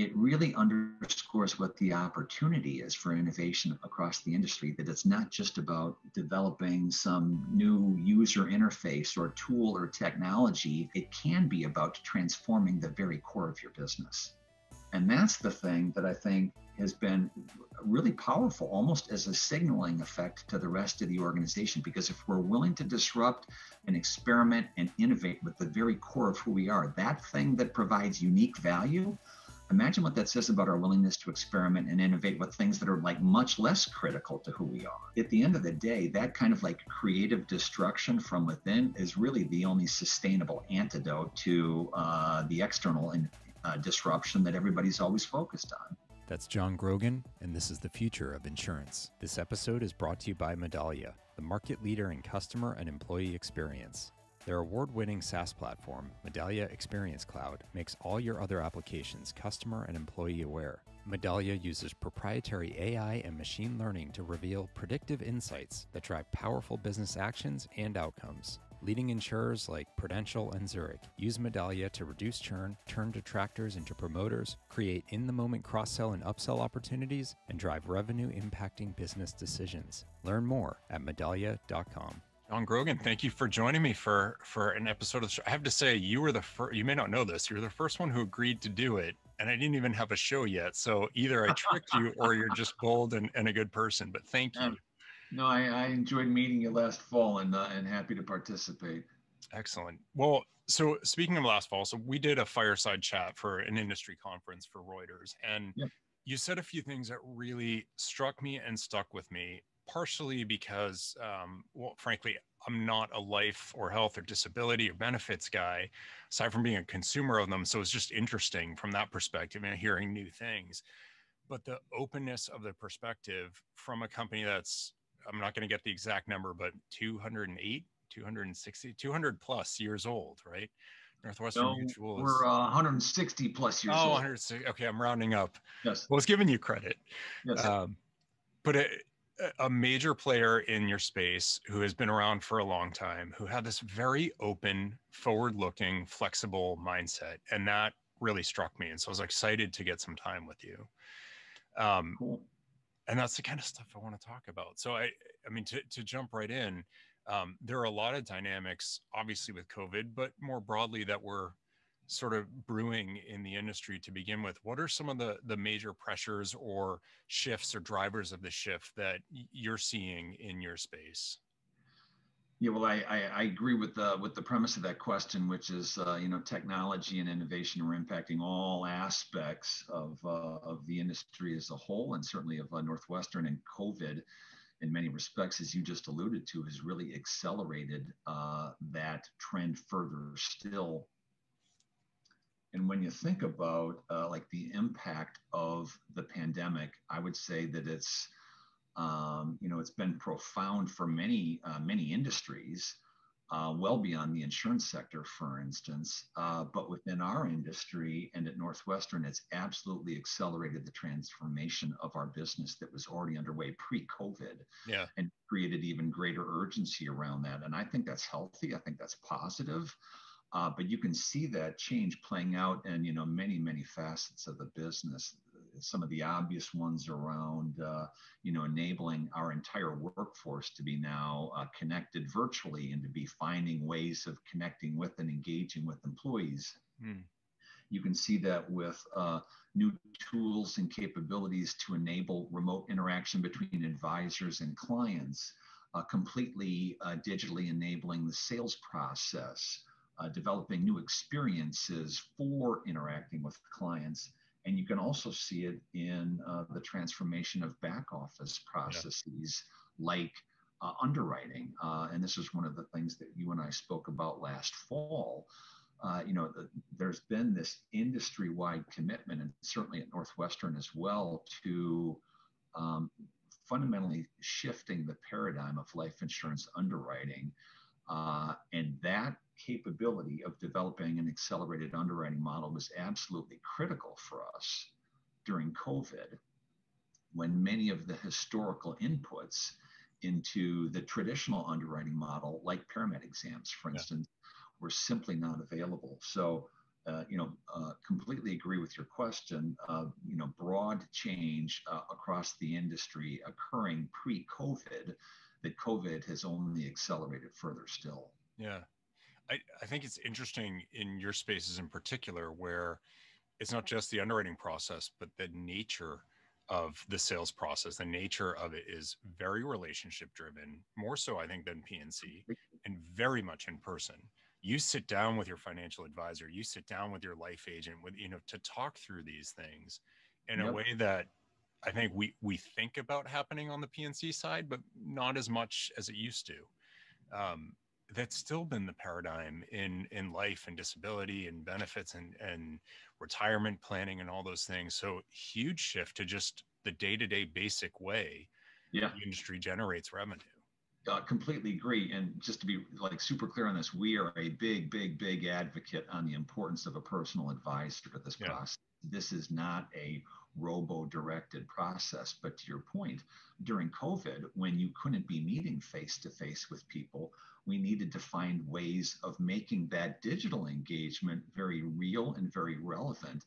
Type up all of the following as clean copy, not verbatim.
it really underscores what the opportunity is for innovation across the industry, that it's not just about developing some new user interface or tool or technology. It can be about transforming the very core of your business. And that's the thing that I think has been really powerful, almost as a signaling effect to the rest of the organization. Because if we're willing to disrupt and experiment and innovate with the very core of who we are, that thing that provides unique value, imagine what that says about our willingness to experiment and innovate with things that are like much less critical to who we are. At the end of the day, that kind of like creative destruction from within is really the only sustainable antidote to the external disruption that everybody's always focused on. That's John Grogan, and this is the future of insurance. This episode is brought to you by Medallia, the market leader in customer and employee experience. Their award-winning SaaS platform, Medallia Experience Cloud, makes all your other applications customer and employee aware. Medallia uses proprietary AI and machine learning to reveal predictive insights that drive powerful business actions and outcomes. Leading insurers like Prudential and Zurich use Medallia to reduce churn, turn detractors into promoters, create in-the-moment cross-sell and upsell opportunities, and drive revenue-impacting business decisions. Learn more at Medallia.com. John Grogan, thank you for joining me for an episode of the show. I have to say, you were the first, you may not know this, you're the first one who agreed to do it, and I didn't even have a show yet. So either I tricked you or you're just bold and a good person, but thank you. No, I enjoyed meeting you last fall and happy to participate. Excellent. Well, so speaking of last fall, so we did a fireside chat for an industry conference for Reuters, and you said a few things that really struck me and stuck with me. Partially because, well, frankly, I'm not a life or health or disability or benefits guy, aside from being a consumer of them. So it's just interesting from that perspective and hearing new things. But the openness of the perspective from a company that's, I'm not going to get the exact number, but 208, 260, 200 plus years old, right? Northwestern Mutual is... We're 160 plus years old. 160. Okay, I'm rounding up. Yes. Well, it's giving you credit. Yes. But a major player in your space who has been around for a long time, who had this very open, forward-looking, flexible mindset. And that really struck me. And so I was excited to get some time with you. Cool. And that's the kind of stuff I want to talk about. So I mean, to jump right in, there are a lot of dynamics, obviously with COVID, but more broadly that were sort of brewing in the industry to begin with. What are some of the major pressures or shifts or drivers of the shift that you're seeing in your space? Yeah, well, I agree with the premise of that question, which is technology and innovation are impacting all aspects of the industry as a whole, and certainly of Northwestern. And COVID, in many respects, as you just alluded to, has really accelerated that trend further still. And when you think about like the impact of the pandemic, I would say that it's been profound for many industries, well beyond the insurance sector, for instance. But within our industry and at Northwestern, it's absolutely accelerated the transformation of our business that was already underway pre-COVID, and created even greater urgency around that. And I think that's healthy. I think that's positive. But you can see that change playing out in many facets of the business. Some of the obvious ones around enabling our entire workforce to be now connected virtually and to be finding ways of connecting with and engaging with employees. You can see that with new tools and capabilities to enable remote interaction between advisors and clients, completely digitally enabling the sales process. Developing new experiences for interacting with clients. And you can also see it in the transformation of back office processes like underwriting. And this is one of the things that you and I spoke about last fall. There's been this industry-wide commitment, and certainly at Northwestern as well, to fundamentally shifting the paradigm of life insurance underwriting. And that capability of developing an accelerated underwriting model was absolutely critical for us during COVID, when many of the historical inputs into the traditional underwriting model, like paramed exams, for instance, were simply not available. So completely agree with your question. Broad change across the industry occurring pre-COVID, that COVID has only accelerated further still. Yeah. I think it's interesting in your spaces in particular, where it's not just the underwriting process, but the nature of the sales process. The nature of it is very relationship driven, more so I think than PNC, and very much in person. You sit down with your financial advisor, you sit down with your life agent, to talk through these things in a way that I think we think about happening on the PNC side, but not as much as it used to. That's still been the paradigm in life and disability and benefits and retirement planning and all those things. So huge shift to just the day-to-day basic way the industry generates revenue. Completely agree. And just to be super clear on this, we are a big advocate on the importance of a personal advisor to this process. This is not a robo-directed process, but to your point, during COVID, when you couldn't be meeting face-to-face with people, we needed to find ways of making that digital engagement very real and very relevant.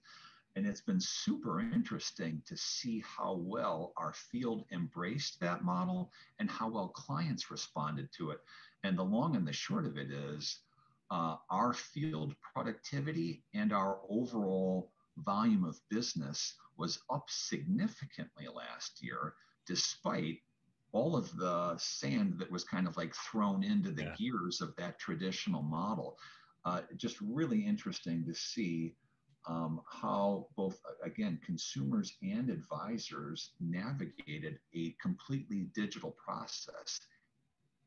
And it's been super interesting to see how well our field embraced that model and how well clients responded to it. And the long and the short of it is our field productivity and our overall volume of business was up significantly last year, despite all of the sand that was kind of thrown into the gears of that traditional model. Just really interesting to see how both, again, consumers and advisors navigated a completely digital process.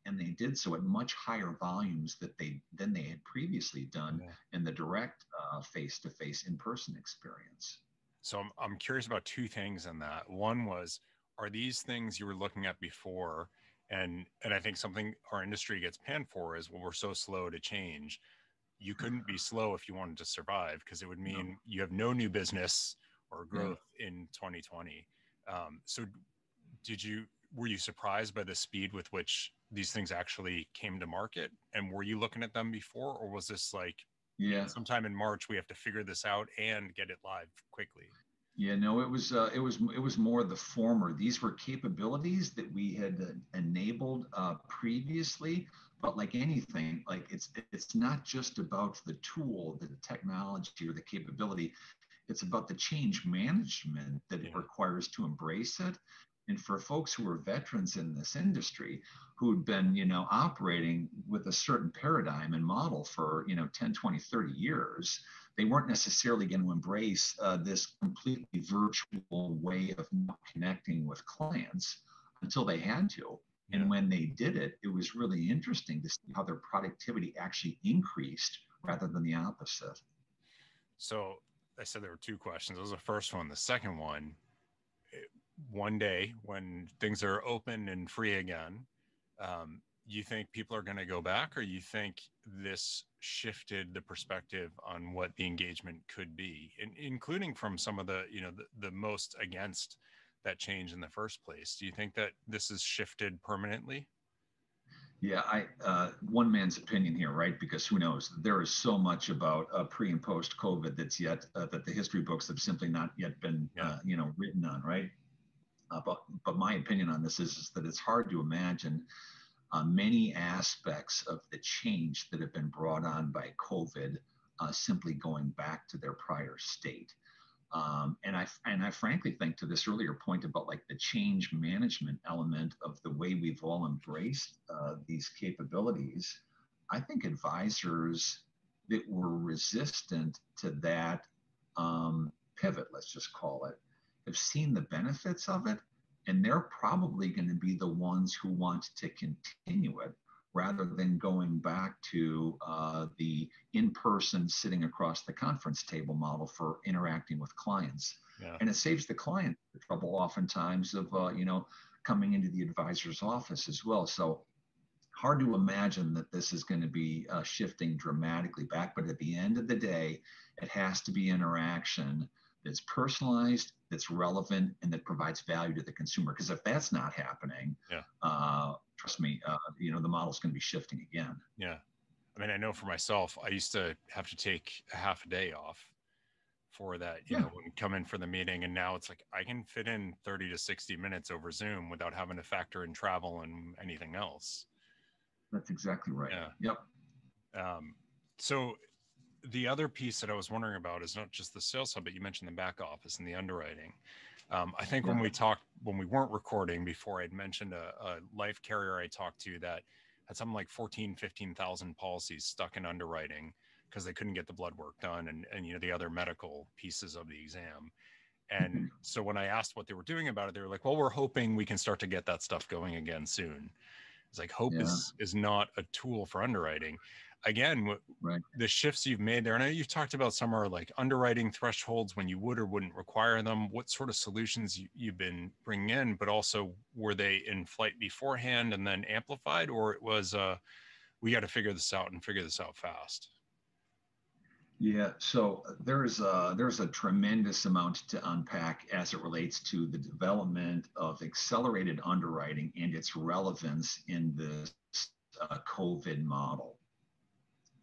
And they did so at much higher volumes than they had previously done in the direct face-to-face in-person experience. So I'm curious about two things in that. One was, are these things you were looking at before? And I think something our industry gets panned for is, well, we're so slow to change. You couldn't be slow if you wanted to survive, because it would mean you have no new business or growth in 2020. So were you surprised by the speed with which these things actually came to market? And were you looking at them before, or was this sometime in March, we have to figure this out and get it live quickly? Yeah, no, it was more the former. These were capabilities that we had enabled previously, but like anything, it's not just about the tool, the technology, or the capability. It's about the change management that it requires to embrace it. And for folks who are veterans in this industry, who'd been, operating with a certain paradigm and model for, 10, 20, 30 years, they weren't necessarily going to embrace this completely virtual way of connecting with clients until they had to. And when they did it, it was really interesting to see how their productivity actually increased rather than the opposite. So I said there were two questions. That was the first one. The second one, one day when things are open and free again, you think people are going to go back, or you think this shifted the perspective on what the engagement could be, including from some of the most against that change in the first place? Do you think that this is shifted permanently? Yeah, one man's opinion here, right? Because who knows? There is so much about pre and post COVID that's yet that the history books have simply not yet been written on, right? But my opinion on this is that it's hard to imagine many aspects of the change that have been brought on by COVID simply going back to their prior state. And I frankly think, to this earlier point about the change management element of the way we've all embraced these capabilities, I think advisors that were resistant to that pivot, let's just call it, have seen the benefits of it, and they're probably going to be the ones who want to continue it rather than going back to the in-person sitting across the conference table model for interacting with clients. And it saves the client the trouble oftentimes of coming into the advisor's office as well. So hard to imagine that this is going to be shifting dramatically back, but at the end of the day, it has to be interaction that's personalized, that's relevant, and that provides value to the consumer. Because if that's not happening, trust me, the model's going to be shifting again. Yeah. I mean, I know for myself, I used to have to take a half a day off for that, Yeah, when we come in for the meeting. And now it's like I can fit in 30 to 60 minutes over Zoom without having to factor in travel and anything else. that's exactly right. Yeah. Yep. So the other piece that I was wondering about is not just the sales side, but you mentioned the back office and the underwriting. I think when we weren't recording before, I'd mentioned a life carrier I talked to that had something like 15,000 policies stuck in underwriting because they couldn't get the blood work done and the other medical pieces of the exam. And so when I asked what they were doing about it, they were like, well, we're hoping we can start to get that stuff going again soon. It's like hope is not a tool for underwriting. Again, Right. the shifts you've made there, and I know you've talked about some are like underwriting thresholds when you would or wouldn't require them. What sort of solutions you've been bringing in, but also were they in flight beforehand and then amplified, or it was we got to figure this out and figure this out fast? Yeah, so there's a tremendous amount to unpack as it relates to the development of accelerated underwriting and its relevance in this COVID model.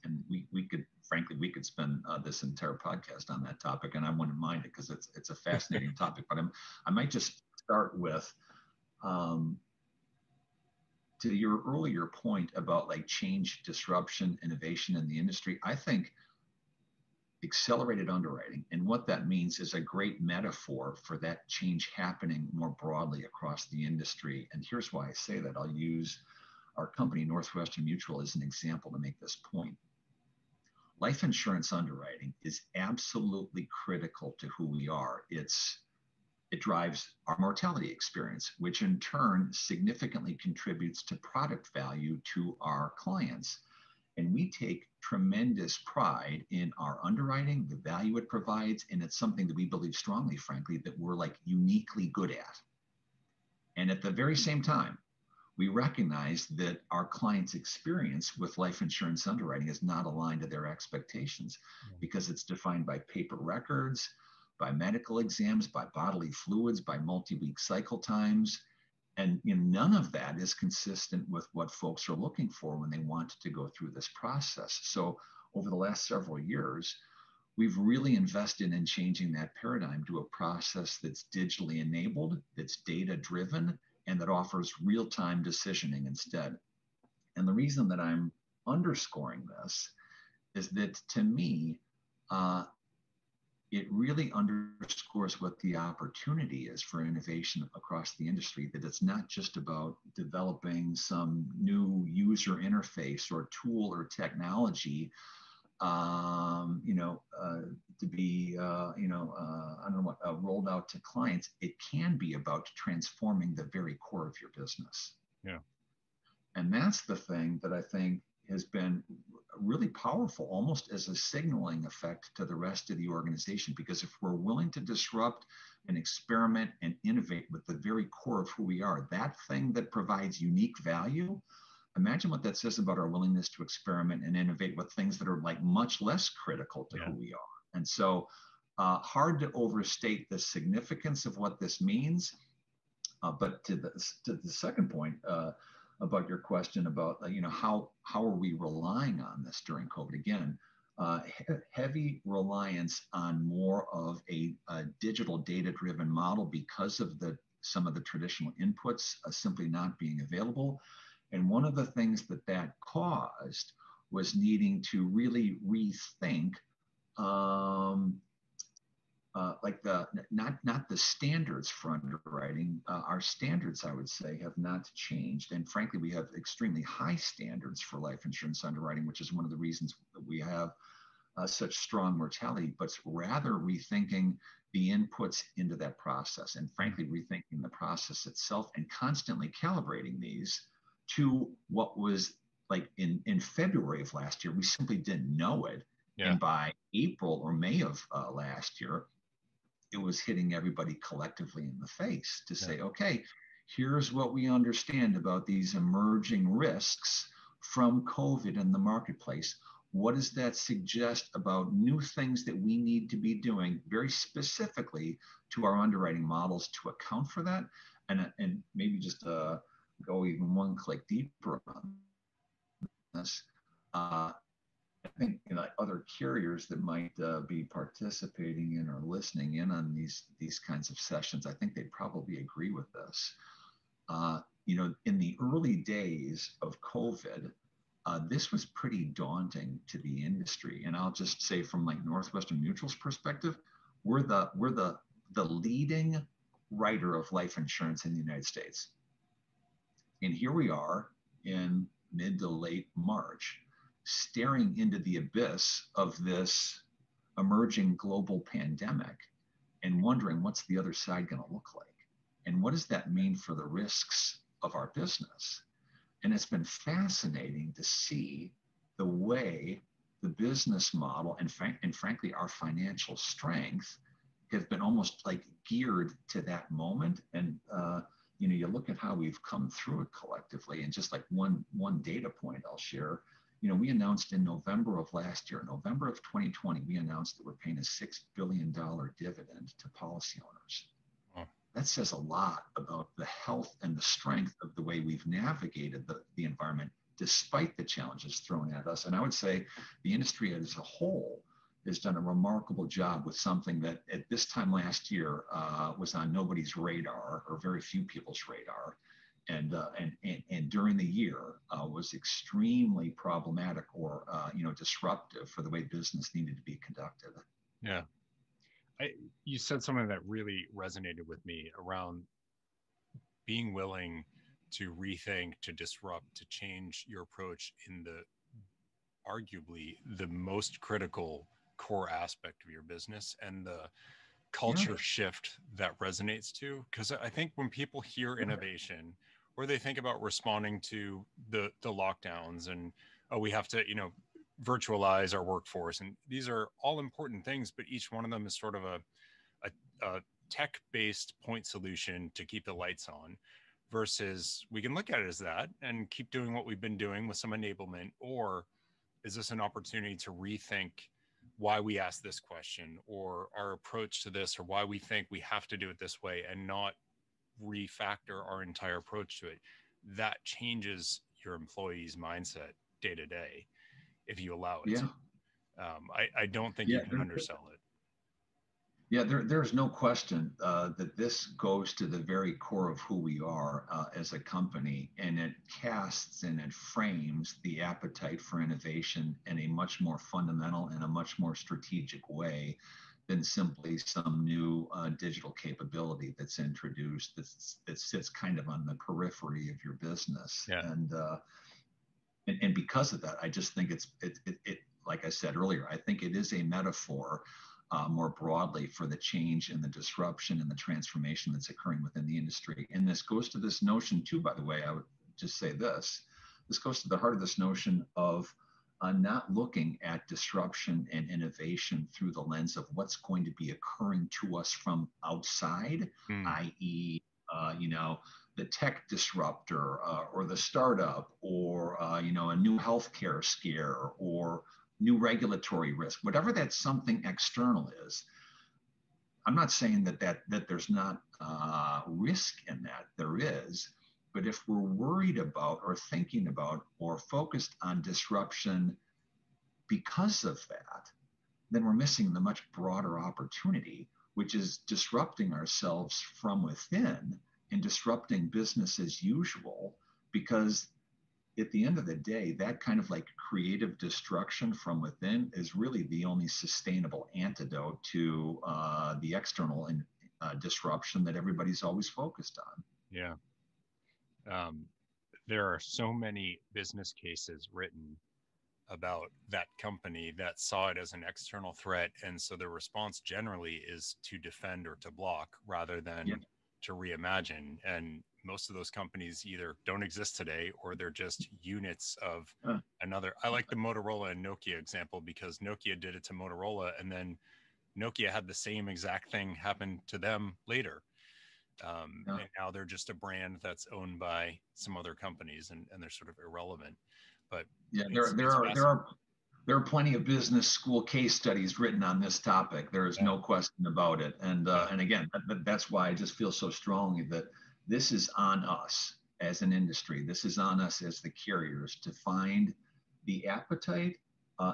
And we could, frankly, we could spend this entire podcast on that topic, and I wouldn't mind it because it's a fascinating topic. But I might just start with to your earlier point about like change, disruption, innovation in the industry. I think accelerated underwriting and what that means is a great metaphor for that change happening more broadly across the industry. And here's why I say that. I'll use our company, Northwestern Mutual, as an example to make this point. Life insurance underwriting is absolutely critical to who we are. It drives our mortality experience, which in turn significantly contributes to product value to our clients. And we take tremendous pride in our underwriting, the value it provides, and it's something that we believe strongly, frankly, that we're like uniquely good at. And at the very same time, we recognize that our clients' experience with life insurance underwriting is not aligned to their expectations because it's defined by paper records, by medical exams, by bodily fluids, by multi-week cycle times. And none of that is consistent with what folks are looking for when they want to go through this process. So over the last several years, we've really invested in changing that paradigm to a process that's digitally enabled, that's data driven, and that offers real-time decisioning instead. And the reason that I'm underscoring this is that to me, it really underscores what the opportunity is for innovation across the industry, that it's not just about developing some new user interface or tool or technology, to be, rolled out to clients. It can be about transforming the very core of your business. Yeah. And that's the thing that I think has been really powerful, almost as a signaling effect to the rest of the organization. Because if we're willing to disrupt and experiment and innovate with the very core of who we are, that thing that provides unique value, imagine what that says about our willingness to experiment and innovate with things that are like much less critical to who we are. And so hard to overstate the significance of what this means. But to the second point, about your question about, how are we relying on this during COVID? Again, heavy reliance on more of a digital data-driven model because of some of the traditional inputs simply not being available. And one of the things that caused was needing to really rethink not the standards for underwriting. Our standards, I would say, have not changed. And frankly, we have extremely high standards for life insurance underwriting, which is one of the reasons that we have such strong mortality, but rather rethinking the inputs into that process, and frankly, rethinking the process itself and constantly calibrating these to what was like in February of last year. We simply didn't know it. Yeah. And by April or May of last year, it was hitting everybody collectively in the face to say, okay, here's what we understand about these emerging risks from COVID in the marketplace. What does that suggest about new things that we need to be doing very specifically to our underwriting models to account for that? And maybe just go even one click deeper on this. I think other carriers that might be participating in or listening in on these kinds of sessions, I think they'd probably agree with this. In the early days of COVID, this was pretty daunting to the industry. And I'll just say from like Northwestern Mutual's perspective, we're the leading writer of life insurance in the United States. And here we are in mid to late March, staring into the abyss of this emerging global pandemic and wondering what's the other side going to look like? And what does that mean for the risks of our business? And it's been fascinating to see the way the business model and frankly, our financial strength have been almost like geared to that moment. And, you look at how we've come through it collectively, and just like one data point I'll share, we announced in November of last year, November of 2020, we announced that we're paying a $6 billion dividend to policy owners. Wow. That says a lot about the health and the strength of the way we've navigated the environment, despite the challenges thrown at us. And I would say the industry as a whole has done a remarkable job with something that at this time last year was on nobody's radar, or very few people's radar. And during the year was extremely problematic or disruptive for the way business needed to be conducted. Yeah, you said something that really resonated with me around being willing to rethink, to disrupt, to change your approach in the arguably the most critical core aspect of your business, and the culture shift that resonates too. Because I think when people hear innovation, or they think about responding to the lockdowns and, we have to, virtualize our workforce. And these are all important things, but each one of them is sort of a tech-based point solution to keep the lights on, versus we can look at it as that and keep doing what we've been doing with some enablement. Or is this an opportunity to rethink why we ask this question, or our approach to this, or why we think we have to do it this way, and not refactor our entire approach to it? That changes your employees' mindset day to day if you allow it to. I don't think you can undersell it. Yeah, there's no question that this goes to the very core of who we are as a company, and it casts and it frames the appetite for innovation in a much more fundamental and a much more strategic way than simply some new digital capability that's introduced that sits kind of on the periphery of your business. Yeah. And because of that, I just think it like I said earlier, I think it is a metaphor more broadly for the change and the disruption and the transformation that's occurring within the industry. And this goes to this notion too, by the way, I would just say this goes to the heart of this notion of not looking at disruption and innovation through the lens of what's going to be occurring to us from outside, i.e., the tech disruptor or the startup, or a new healthcare scare, or new regulatory risk, whatever that something external is. I'm not saying that there's not risk in that. There is. But if we're worried about or thinking about or focused on disruption because of that, then we're missing the much broader opportunity, which is disrupting ourselves from within and disrupting business as usual. Because at the end of the day, that kind of like creative destruction from within is really the only sustainable antidote to the external disruption that everybody's always focused on. Yeah. There are so many business cases written about that company that saw it as an external threat. And so the response generally is to defend or to block rather than to reimagine. And most of those companies either don't exist today, or they're just units of another. I like the Motorola and Nokia example, because Nokia did it to Motorola, and then Nokia had the same exact thing happen to them later. And now they're just a brand that's owned by some other companies, and they're sort of irrelevant. But there are plenty of business school case studies written on this topic. There is no question about it. And again, that's why I just feel so strongly that this is on us as an industry. This is on us as the carriers to find the appetite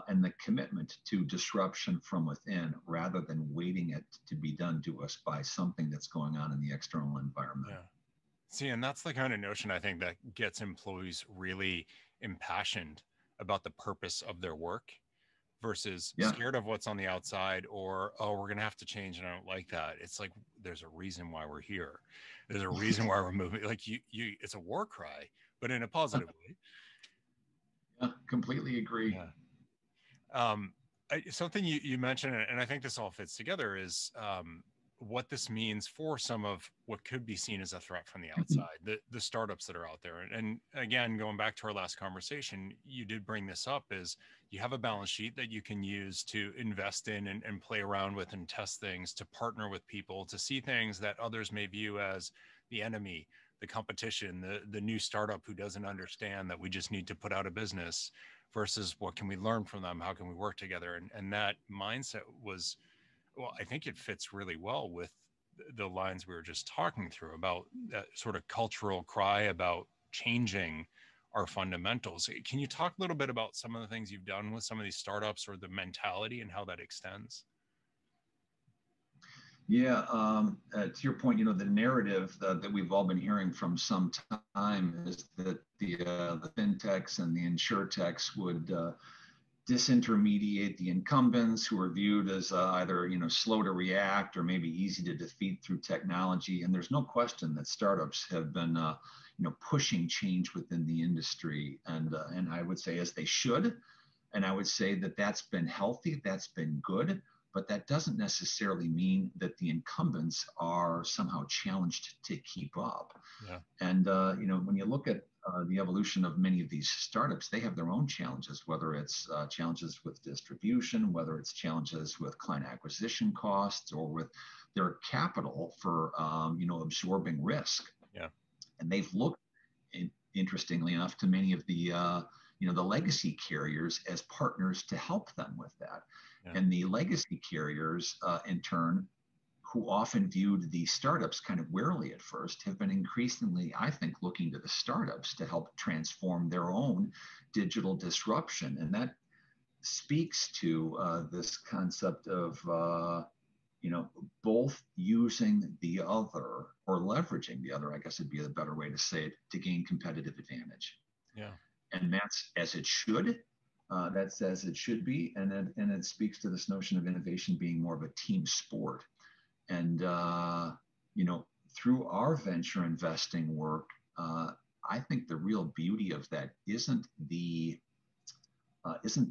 and the commitment to disruption from within, rather than waiting it to be done to us by something that's going on in the external environment. Yeah. See, and that's the kind of notion I think that gets employees really impassioned about the purpose of their work versus scared of what's on the outside, or, oh, we're going to have to change and I don't like that. It's like, there's a reason why we're here. There's a reason why we're moving. Like it's a war cry, but in a positive way. Yeah, completely agree. Yeah. Something you mentioned, and I think this all fits together, is what this means for some of what could be seen as a threat from the outside, the startups that are out there. And again, going back to our last conversation, you did bring this up, is you have a balance sheet that you can use to invest in and play around with and test things, to partner with people, to see things that others may view as the enemy, the competition, the new startup who doesn't understand that we just need to put out a business, versus what can we learn from them? How can we work together? And that mindset was, well, I think it fits really well with the lines we were just talking through about that sort of cultural cry about changing our fundamentals. Can you talk a little bit about some of the things you've done with some of these startups, or the mentality and how that extends? Yeah, to your point, the narrative that we've all been hearing from some time is that the fintechs and the insurtechs would disintermediate the incumbents, who are viewed as either slow to react or maybe easy to defeat through technology. And there's no question that startups have been pushing change within the industry, and I would say, as they should. And I would say that that's been healthy, that's been good. But that doesn't necessarily mean that the incumbents are somehow challenged to keep up. Yeah. And when you look at the evolution of many of these startups, they have their own challenges, whether it's challenges with distribution, whether it's challenges with client acquisition costs, or with their capital for absorbing risk. Yeah. And they've looked, interestingly enough, to many of the the legacy carriers as partners to help them with that. Yeah. And the legacy carriers, in turn, who often viewed the startups kind of warily at first, have been increasingly, I think, looking to the startups to help transform their own digital disruption. And that speaks to this concept of, both using the other, or leveraging the other, I guess would be a better way to say it, to gain competitive advantage. Yeah. And that's as it should. That's as it should be. And it speaks to this notion of innovation being more of a team sport. And, through our venture investing work, I think the real beauty of that isn't the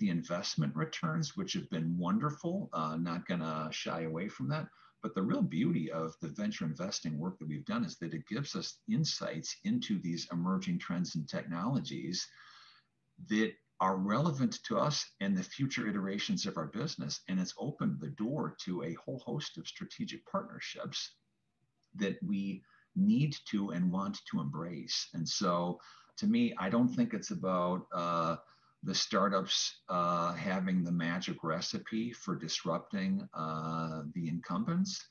investment returns, which have been wonderful, not going to shy away from that. But the real beauty of the venture investing work that we've done is that it gives us insights into these emerging trends and technologies that are relevant to us and the future iterations of our business. And it's opened the door to a whole host of strategic partnerships that we need to and want to embrace. And so, to me, I don't think it's about the startups having the magic recipe for disrupting the incumbents.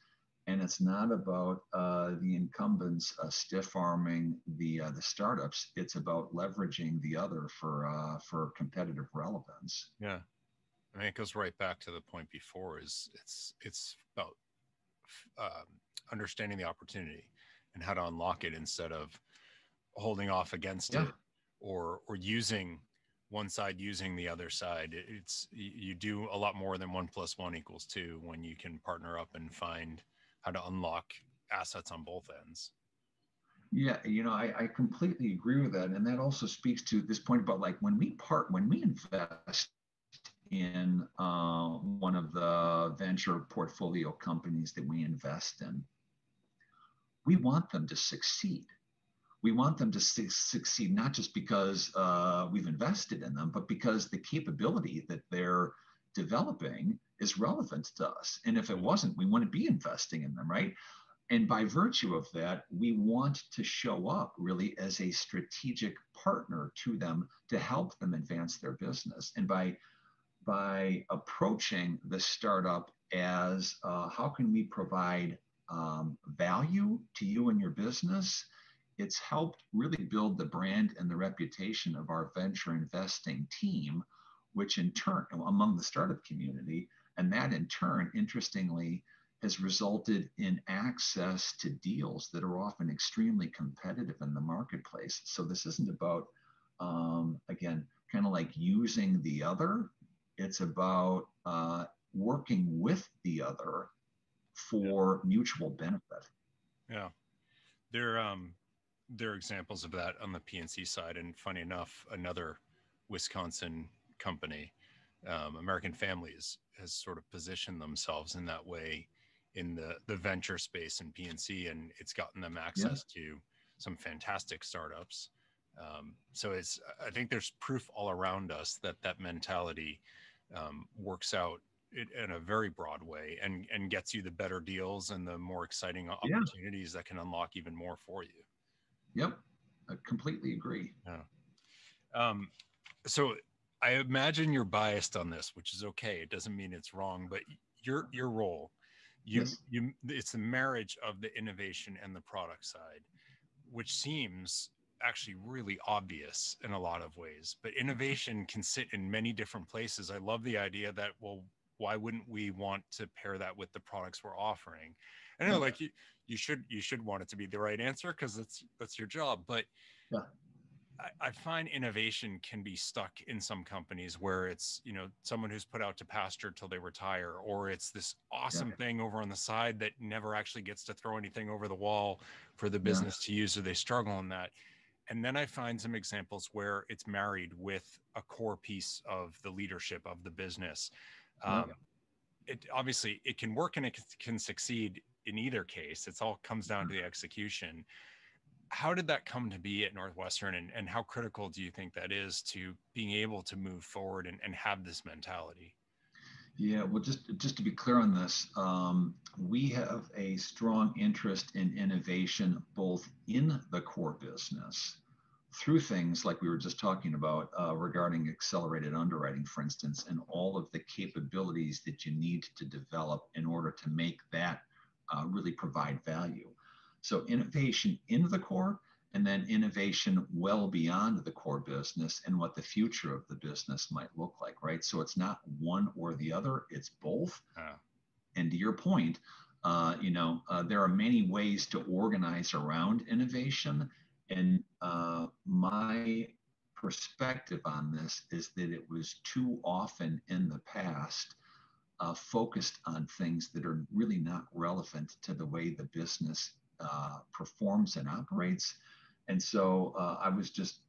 And it's not about the incumbents stiff-arming the startups. It's about leveraging the other for competitive relevance. Yeah, I mean, it goes right back to the point before. Is it's about understanding the opportunity and how to unlock it, instead of holding off against it, or using one side using the other side. You do a lot more than 1 + 1 = 2 when you can partner up and find how to unlock assets on both ends. Yeah, I completely agree with that. And that also speaks to this point about, like, when we invest in one of the venture portfolio companies that we invest in, we want them to succeed. We want them to succeed, not just because we've invested in them, but because the capability that they're developing is relevant to us. And if it wasn't, we wouldn't be investing in them, right? And by virtue of that, we want to show up really as a strategic partner to them to help them advance their business. And by approaching the startup as how can we provide value to you and your business, it's helped really build the brand and the reputation of our venture investing team, which in turn, among the startup community, and that in turn, interestingly, has resulted in access to deals that are often extremely competitive in the marketplace. So this isn't about, again, kind of like using the other. It's about working with the other for mutual benefit. Yeah, there are examples of that on the PNC side, and funny enough, another Wisconsin company, American Families, has sort of positioned themselves in that way in the venture space in PNC, and it's gotten them access to some fantastic startups. So I think there's proof all around us that that mentality works out in a very broad way and gets you the better deals and the more exciting opportunities that can unlock even more for you. Yep, I completely agree. Yeah. So I imagine you're biased on this, which is okay. It doesn't mean it's wrong, but your role, it's the marriage of the innovation and the product side, which seems actually really obvious in a lot of ways, but innovation can sit in many different places. I love the idea that, well, why wouldn't we want to pair that with the products we're offering? I know, like you should want it to be the right answer because that's your job, but I find innovation can be stuck in some companies where it's, someone who's put out to pasture till they retire, or it's this awesome thing over on the side that never actually gets to throw anything over the wall for the business to use, or they struggle in that. And then I find some examples where it's married with a core piece of the leadership of the business. It obviously it can work and it can succeed in either case. It all comes down to the execution. How did that come to be at Northwestern, and how critical do you think that is to being able to move forward and have this mentality? Yeah, well, just to be clear on this, we have a strong interest in innovation, both in the core business through things like we were just talking about regarding accelerated underwriting, for instance, and all of the capabilities that you need to develop in order to make that really provide value. So innovation in the core, and then innovation well beyond the core business and what the future of the business might look like, right? So it's not one or the other, it's both. And to your point, there are many ways to organize around innovation. And my perspective on this is that it was too often in the past focused on things that are really not relevant to the way the business performs and operates. And so I was just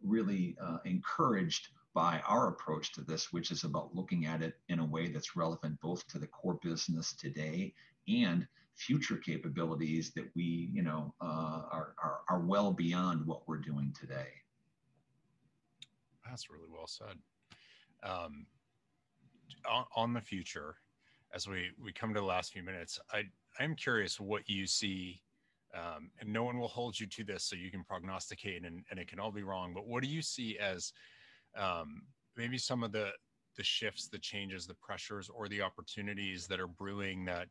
really encouraged by our approach to this, which is about looking at it in a way that's relevant both to the core business today and future capabilities that we, are well beyond what we're doing today. That's really well said. On the future, as we come to the last few minutes, I'm curious what you see, and no one will hold you to this, so you can prognosticate, and it can all be wrong. But what do you see as maybe some of the shifts, the changes, the pressures, or the opportunities that are brewing, that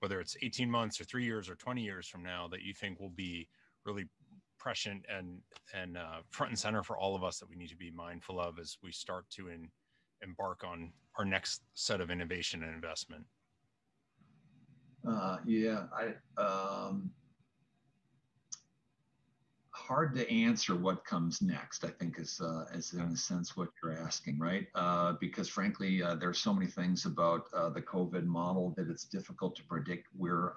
whether it's 18 months or 3 years or 20 years from now, that you think will be really prescient and front and center for all of us that we need to be mindful of as we start to embark on our next set of innovation and investment? Hard to answer what comes next, I think is in a sense what you're asking, right? Because frankly, there's so many things about the COVID model that it's difficult to predict where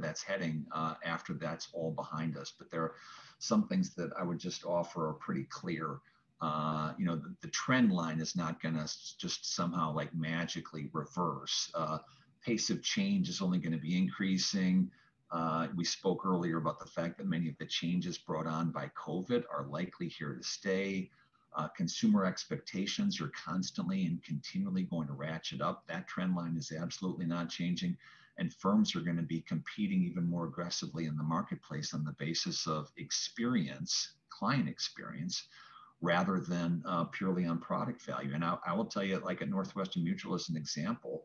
that's heading after that's all behind us. But there are some things that I would just offer are pretty clear. The trend line is not going to just somehow like magically reverse. Pace of change is only going to be increasing. We spoke earlier about the fact that many of the changes brought on by COVID are likely here to stay. Consumer expectations are constantly and continually going to ratchet up. That trend line is absolutely not changing. And firms are going to be competing even more aggressively in the marketplace on the basis of experience, client experience, rather than purely on product value. And I will tell you, like at Northwestern Mutual as an example,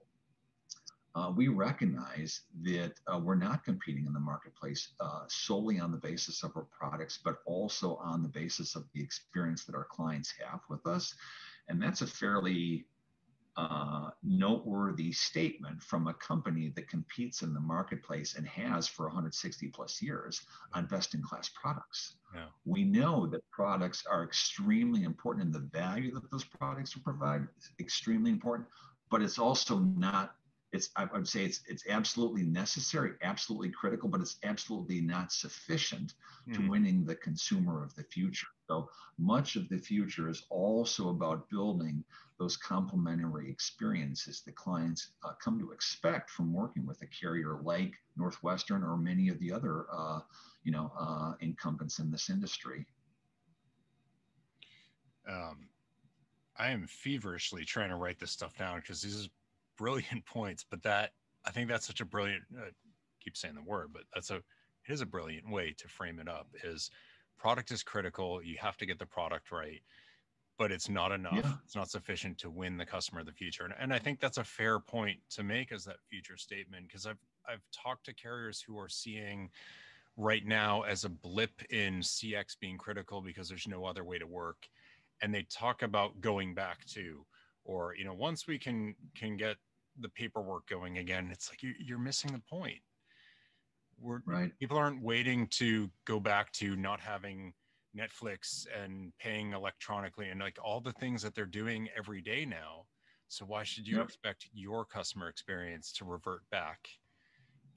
we recognize that we're not competing in the marketplace solely on the basis of our products, but also on the basis of the experience that our clients have with us. And that's a fairly noteworthy statement from a company that competes in the marketplace and has for 160 plus years on best in class products. Yeah. We know that products are extremely important, and the value that those products provide is extremely important, but it's also not, I would say it's absolutely necessary, absolutely critical, but it's absolutely not sufficient to winning the consumer of the future. So much of the future is also about building those complementary experiences that clients come to expect from working with a carrier like Northwestern or many of the other incumbents in this industry. I am feverishly trying to write this stuff down because these are brilliant points, but I think that's such a brilliant, keep saying the word, but it is a brilliant way to frame it up. Is product is critical. You have to get the product right, but it's not enough. Yeah. It's not sufficient to win the customer of the future. And I think that's a fair point to make as that future statement, because I've talked to carriers who are seeing right now as a blip in CX being critical because there's no other way to work. And they talk about going back to, or, once we can get the paperwork going again, it's like you're missing the point. Right. People aren't waiting to go back to not having Netflix and paying electronically and like all the things that they're doing every day now. So why should you expect your customer experience to revert back?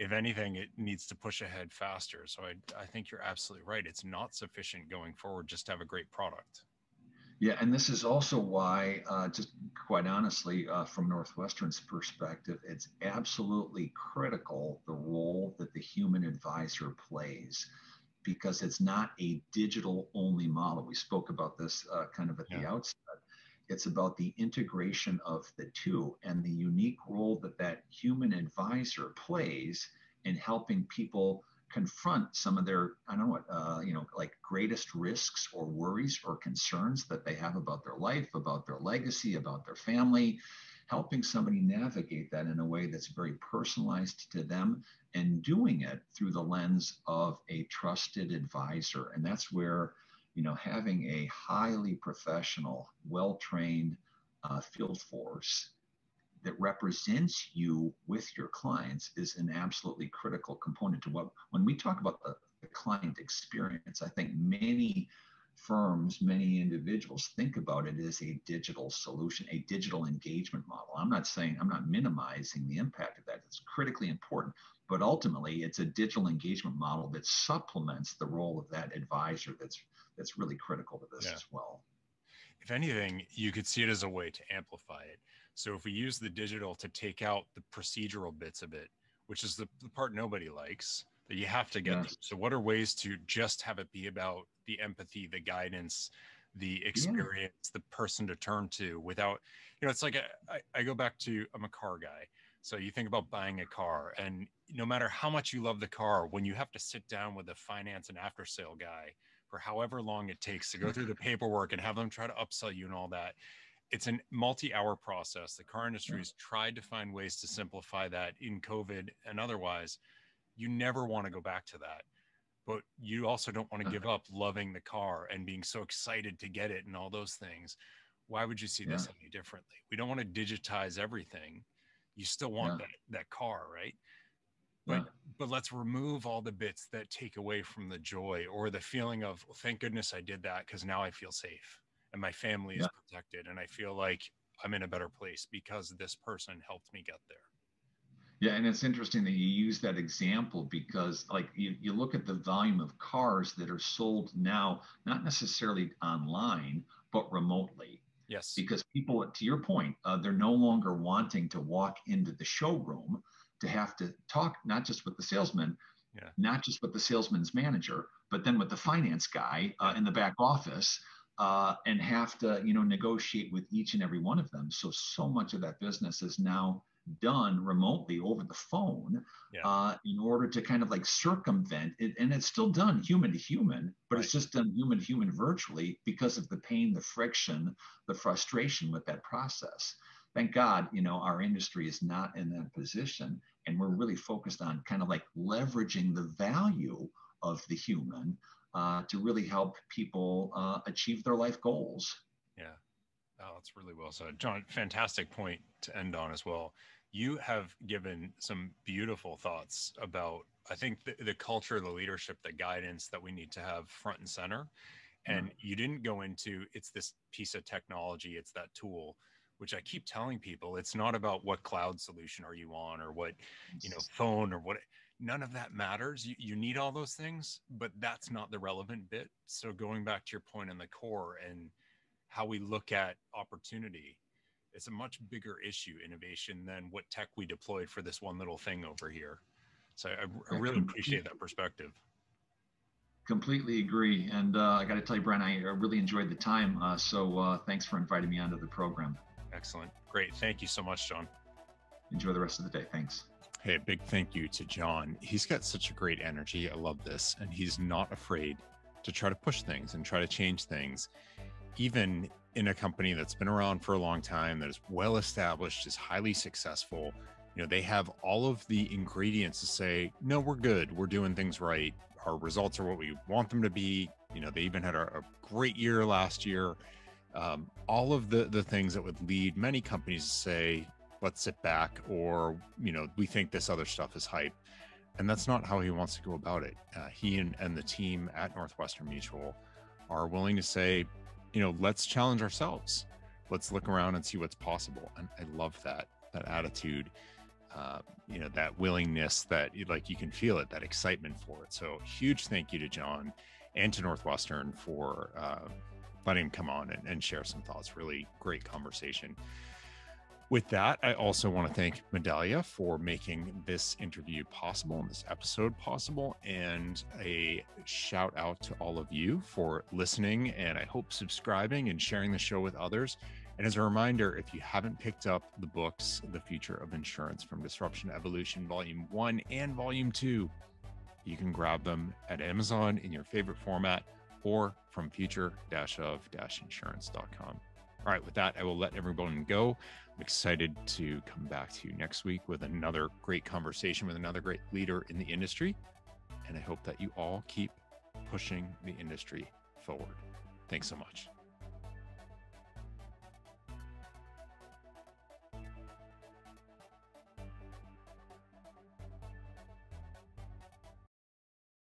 If anything, it needs to push ahead faster. So I think you're absolutely right. It's not sufficient going forward just to have a great product. Yeah, and this is also why, just quite honestly, from Northwestern's perspective, it's absolutely critical the role that the human advisor plays, because it's not a digital only model. We spoke about this kind of at the outset. It's about the integration of the two and the unique role that human advisor plays in helping people confront some of their, like greatest risks or worries or concerns that they have about their life, about their legacy, about their family, helping somebody navigate that in a way that's very personalized to them and doing it through the lens of a trusted advisor. And that's where, having a highly professional, well-trained field force that represents you with your clients is an absolutely critical component to when we talk about the client experience. I think many firms, many individuals think about it as a digital solution, a digital engagement model. I'm not minimizing the impact of that. It's critically important, but ultimately it's a digital engagement model that supplements the role of that advisor that's really critical to this as well. If anything, you could see it as a way to amplify it. So if we use the digital to take out the procedural bits of it, which is the part nobody likes, that you have to get through. So what are ways to just have it be about the empathy, the guidance, the experience, the person to turn to without, it's like I go back to, I'm a car guy. So you think about buying a car, and no matter how much you love the car, when you have to sit down with a finance and after sale guy for however long it takes to go through the paperwork and have them try to upsell you and all that, it's a multi-hour process. The car industry has tried to find ways to simplify that in COVID and otherwise. You never want to go back to that, but you also don't want to give up loving the car and being so excited to get it and all those things. Why would you see this any differently? We don't want to digitize everything. You still want that car, right? But let's remove all the bits that take away from the joy or the feeling of, well, thank goodness I did that because now I feel safe and my family is protected and I feel like I'm in a better place because this person helped me get there. Yeah, and it's interesting that you use that example because like you look at the volume of cars that are sold now, not necessarily online, but remotely. Yes. Because people, to your point, they're no longer wanting to walk into the showroom to have to talk not just with the salesman, not just with the salesman's manager, but then with the finance guy in the back office and have to, negotiate with each and every one of them. So much of that business is now done remotely over the phone in order to kind of like circumvent it. And it's still done human to human, but it's just done human to human virtually because of the pain, the friction, the frustration with that process. thank God, our industry is not in that position. And we're really focused on kind of like leveraging the value of the human to really help people achieve their life goals. Yeah. Oh, that's really well said. John, fantastic point to end on as well. You have given some beautiful thoughts about, I think, the culture, the leadership, the guidance that we need to have front and center. And you didn't go into, it's this piece of technology, it's that tool, which I keep telling people, it's not about what cloud solution are you on or what, phone or what, none of that matters. You need all those things, but that's not the relevant bit. So going back to your point in the core and how we look at opportunity, it's a much bigger issue, innovation, than what tech we deployed for this one little thing over here. So I really appreciate that perspective. Completely agree. And I got to tell you, Bryan, I really enjoyed the time. So thanks for inviting me onto the program. Excellent. Great. Thank you so much, John. Enjoy the rest of the day. Thanks. Hey, big thank you to John. He's got such a great energy. I love this. And he's not afraid to try to push things and try to change things, even in a company that's been around for a long time, that is well established, is highly successful. They have all of the ingredients to say, no, we're good. We're doing things right. Our results are what we want them to be. They even had a great year last year. All of the things that would lead many companies to say, let's sit back, or, we think this other stuff is hype. And that's not how he wants to go about it. He and the team at Northwestern Mutual are willing to say, let's challenge ourselves. Let's look around and see what's possible. And I love that attitude. That willingness, that you can feel it, that excitement for it. So huge thank you to John and to Northwestern for letting him come on and share some thoughts. Really great conversation. With that, I also want to thank Medallia for making this interview possible and this episode possible. And a shout out to all of you for listening, and I hope subscribing and sharing the show with others. And as a reminder, if you haven't picked up the books, The Future of Insurance from Disruption to Evolution, Volume 1 and Volume 2, you can grab them at Amazon in your favorite format or from future-of-insurance.com. All right, with that, I will let everyone go. I'm excited to come back to you next week with another great conversation with another great leader in the industry. And I hope that you all keep pushing the industry forward. Thanks so much.